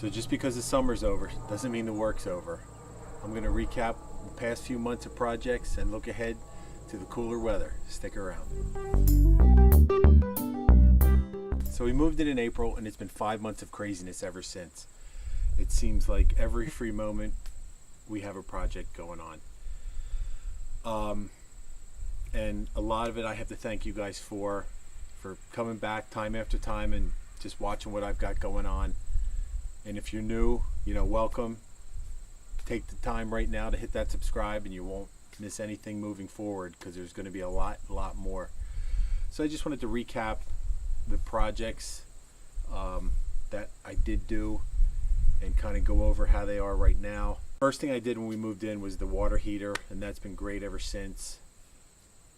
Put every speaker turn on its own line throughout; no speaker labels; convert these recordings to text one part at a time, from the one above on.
So just because the summer's over doesn't mean the work's over. I'm going to recap the past few months of projects and look ahead to the cooler weather. Stick around. So we moved in April, and it's been 5 months of craziness ever since. It seems like every free moment we have a project going on. And a lot of it I have to thank you guys for coming back time after time and just watching what I've got going on. And if you're new, welcome. Take the time right now to hit that subscribe, and you won't miss anything moving forward, because there's going to be a lot more. So I just wanted to recap the projects that I did do and kind of go over how they are right now. First thing I did when we moved in was the water heater, and that's been great ever since.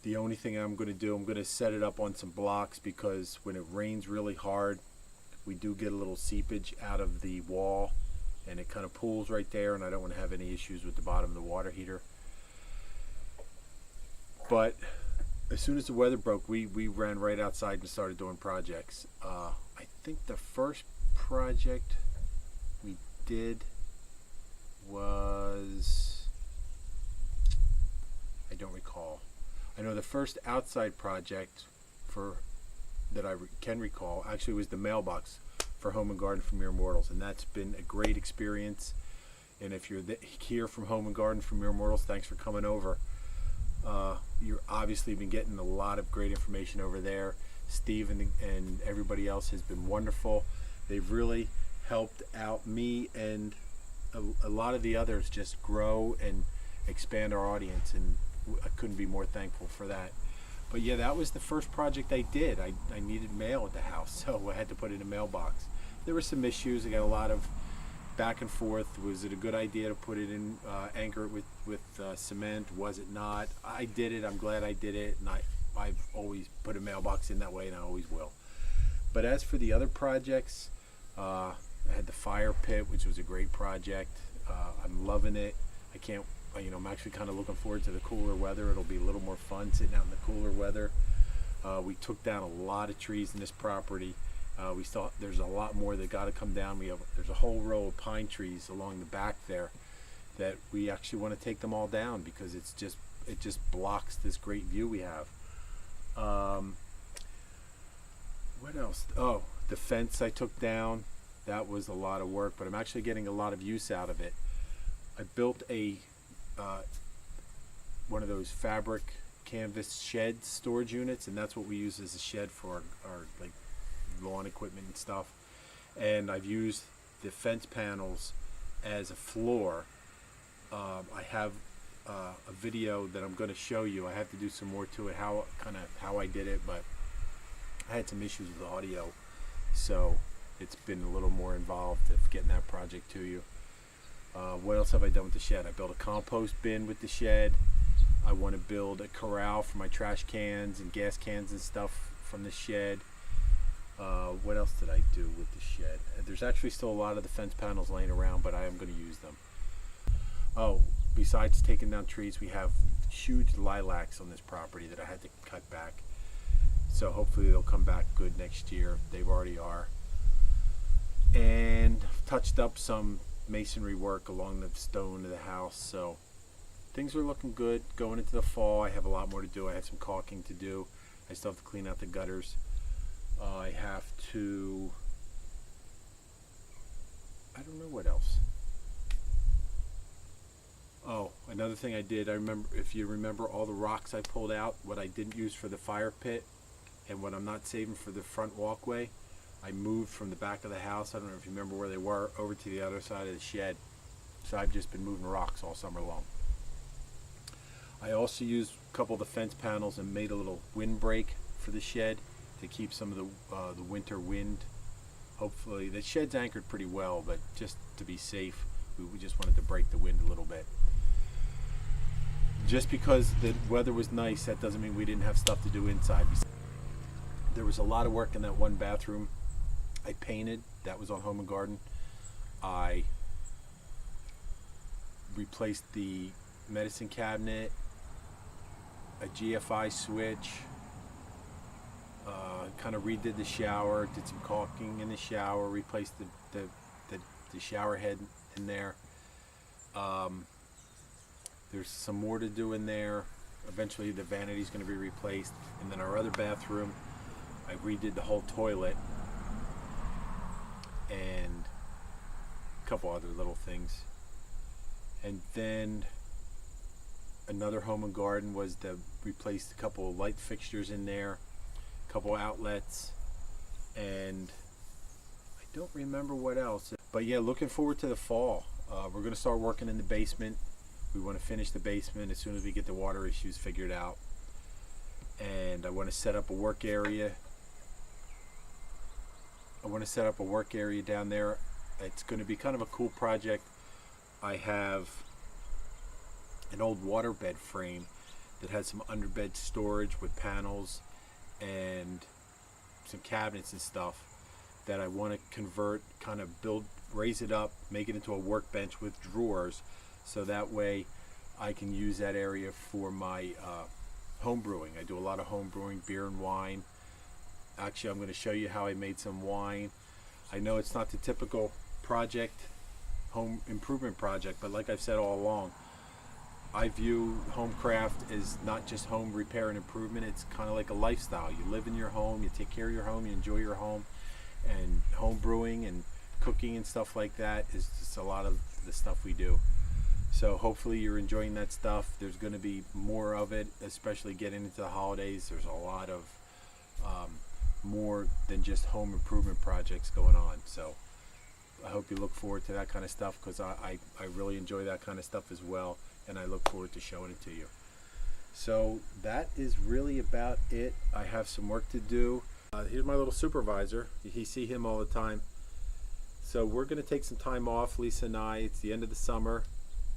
The only thing I'm going to do, I'm going to set it up on some blocks, because when it rains really hard, we do get a little seepage out of the wall, and it kind of pools right there, and I don't want to have any issues with the bottom of the water heater. But as soon as the weather broke, we ran right outside and started doing projects. I think the first project we did was, I don't recall. I know the first outside project that I can recall actually was the mailbox for Home and Garden for Mere Mortals, and that's been a great experience. And if you're here from Home and Garden for Mere Mortals, thanks for coming over. You're obviously been getting a lot of great information over there. Steve and everybody else has been wonderful. They've really helped out me and a lot of the others just grow and expand our audience, and I couldn't be more thankful for that. But yeah, that was the first project I did. I needed mail at the house, so I had to put it in a mailbox. There were some issues. I got a lot of back and forth. Was it a good idea to put it in, anchor it with cement? Was it not? I did it. I'm glad I did it, and I've always put a mailbox in that way, and I always will. But as for the other projects, I had the fire pit, which was a great project. I'm loving it. I'm actually kind of looking forward to the cooler weather. It'll be a little more fun sitting out in the cooler weather. We took down a lot of trees in this property. There's a lot more that got to come down. There's a whole row of pine trees along the back there that we actually want to take them all down, because it just blocks this great view we have. What else? Oh, the fence I took down. That was a lot of work, but I'm actually getting a lot of use out of it. I built one of those fabric canvas shed storage units, and that's what we use as a shed for our like lawn equipment and stuff. And I've used the fence panels as a floor. I have a video that I'm going to show you. I have to do some more to it, how I did it, but I had some issues with the audio, so it's been a little more involved of getting that project to you. What else have I done with the shed? I built a compost bin with the shed. I want to build a corral for my trash cans and gas cans and stuff from the shed. What else did I do with the shed? There's actually still a lot of the fence panels laying around, but I am going to use them. Oh, besides taking down trees, we have huge lilacs on this property that I had to cut back. So hopefully they'll come back good next year. They already are. And touched up some masonry work along the stone of the house, so things are looking good. Going into the fall, I have a lot more to do. I have some caulking to do. I still have to clean out the gutters. I don't know what else. Oh, another thing I did, if you remember all the rocks I pulled out, what I didn't use for the fire pit and what I'm not saving for the front walkway, I moved from the back of the house, I don't know if you remember where they were, over to the other side of the shed. So I've just been moving rocks all summer long. I also used a couple of the fence panels and made a little windbreak for the shed to keep some of the winter wind. Hopefully, the shed's anchored pretty well, but just to be safe, we just wanted to break the wind a little bit. Just because the weather was nice, that doesn't mean we didn't have stuff to do inside. There was a lot of work in that one bathroom. I painted. That was on Home and Garden. I replaced the medicine cabinet, a GFI switch, kind of redid the shower, did some caulking in the shower, replaced the the shower head in there. There's some more to do in there. Eventually the vanity is going to be replaced, and then our other bathroom, I redid the whole toilet and a couple other little things. And then another home and garden was to replace a couple of light fixtures in there, a couple outlets, and I don't remember what else. But yeah, looking forward to the fall. We're going to start working in the basement. We want to finish the basement as soon as we get the water issues figured out. And I want to set up a work area. Down there. It's going to be kind of a cool project. I have an old waterbed frame that has some underbed storage with panels and some cabinets and stuff that I want to convert, kind of raise it up, make it into a workbench with drawers, so that way I can use that area for my home brewing. I do a lot of home brewing, beer and wine. Actually, I'm going to show you how I made some wine. I know it's not the typical home improvement project, but like I've said all along, I view HomeCraft as not just home repair and improvement. It's kind of like a lifestyle. You live in your home, you take care of your home, you enjoy your home, and home brewing and cooking and stuff like that is just a lot of the stuff we do. So hopefully you're enjoying that stuff. There's going to be more of it, especially getting into the holidays. There's a lot of more than just home improvement projects going on. So I hope you look forward to that kind of stuff, because I really enjoy that kind of stuff as well, and I look forward to showing it to you. So that is really about it. I have some work to do. Here's my little supervisor. You see him all the time. So we're going to take some time off, Lisa and I. It's the end of the summer,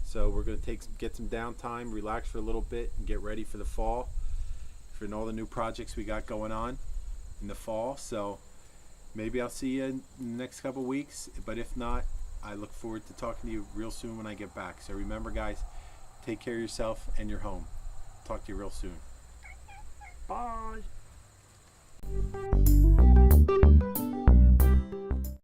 so we're going to get some downtime, relax for a little bit, and get ready for the fall, for all the new projects we got going on in the fall. So maybe I'll see you in the next couple weeks, but if not, I look forward to talking to you real soon when I get back. So remember, guys, take care of yourself and your home. Talk to you real soon. Bye.